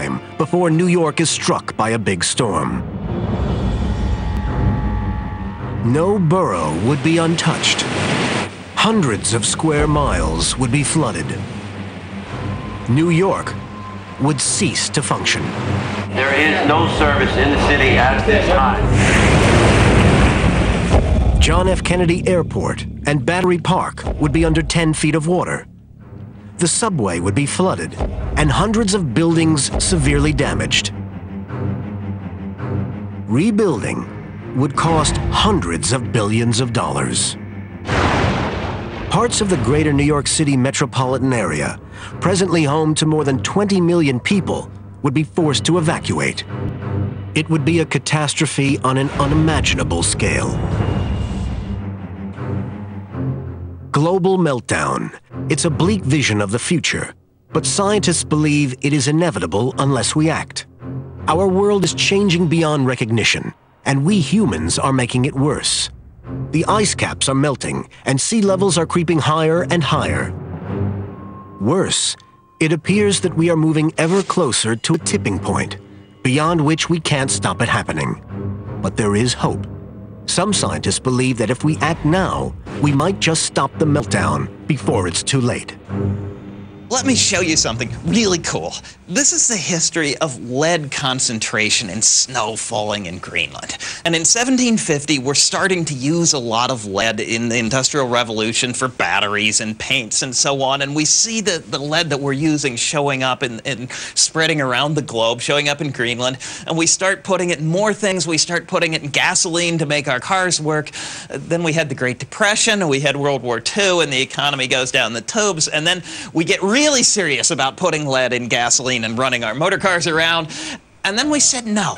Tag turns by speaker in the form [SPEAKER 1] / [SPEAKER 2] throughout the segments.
[SPEAKER 1] time before New York is struck by a big storm. No borough would be untouched. Hundreds of square miles would be flooded. New York would cease to function.
[SPEAKER 2] There is no service in the city at this time.
[SPEAKER 1] John F. Kennedy Airport and Battery Park would be under 10 feet of water. The subway would be flooded and hundreds of buildings severely damaged. Rebuilding would cost hundreds of billions of dollars. Parts of the greater New York City metropolitan area, presently home to more than 20 million people, would be forced to evacuate. It would be a catastrophe on an unimaginable scale. Global meltdown. It's a bleak vision of the future, but scientists believe it is inevitable unless we act. Our world is changing beyond recognition, and we humans are making it worse. The ice caps are melting, and sea levels are creeping higher and higher. Worse, it appears that we are moving ever closer to a tipping point, beyond which we can't stop it happening. But there is hope. Some scientists believe that if we act now, we might just stop the meltdown before it's too late.
[SPEAKER 3] Let me show you something really cool. This is the history of lead concentration in snow falling in Greenland. And in 1750, we're starting to use a lot of lead in the Industrial Revolution for batteries and paints and so on. And we see the lead that we're using showing up and spreading around the globe, showing up in Greenland. And we start putting it in more things. We start putting it in gasoline to make our cars work. Then we had the Great Depression, and we had World War II, and the economy goes down the tubes. And then we get really serious about putting lead in gasoline and running our motor cars around. And then we said no.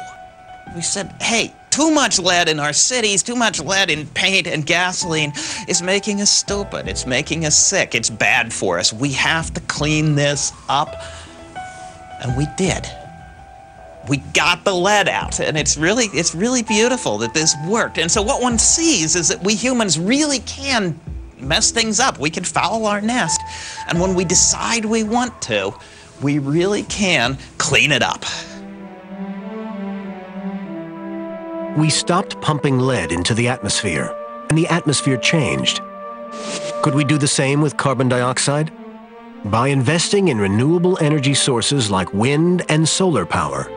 [SPEAKER 3] We said, hey, too much lead in our cities, too much lead in paint and gasoline is making us stupid. It's making us sick. It's bad for us. We have to clean this up. And we did. We got the lead out, and it's really beautiful that this worked. And so what one sees is that we humans really can mess things up. We can foul our nest. And when we decide we want to, we really can clean it up.
[SPEAKER 1] We stopped pumping lead into the atmosphere, and the atmosphere changed. Could we do the same with carbon dioxide? By investing in renewable energy sources like wind and solar power,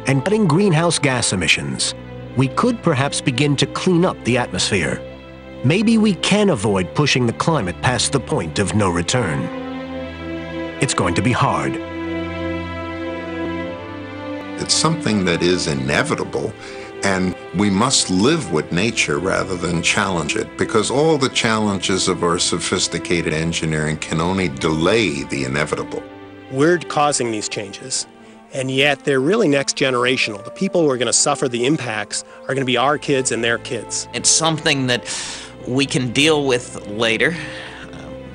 [SPEAKER 1] and cutting greenhouse gas emissions, we could perhaps begin to clean up the atmosphere. Maybe we can avoid pushing the climate past the point of no return. It's going to be hard.
[SPEAKER 4] It's something that is inevitable, and we must live with nature rather than challenge it, because all the challenges of our sophisticated engineering can only delay the inevitable.
[SPEAKER 5] We're causing these changes, and yet they're really next generational. The people who are going to suffer the impacts are going to be our kids and their kids.
[SPEAKER 3] It's something that we can deal with later,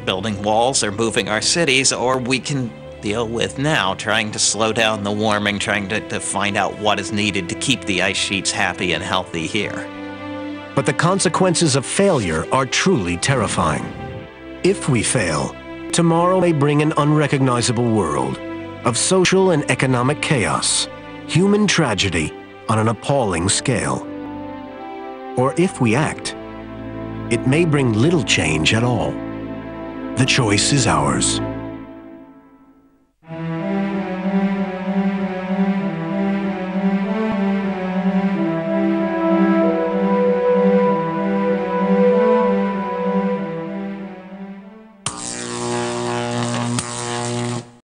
[SPEAKER 3] building walls or moving our cities, or we can deal with now, trying to slow down the warming, trying to find out what is needed to keep the ice sheets happy and healthy here.
[SPEAKER 1] But the consequences of failure are truly terrifying. If we fail, tomorrow may bring an unrecognizable world of social and economic chaos, human tragedy on an appalling scale. Or if we act, it may bring little change at all. The choice is ours.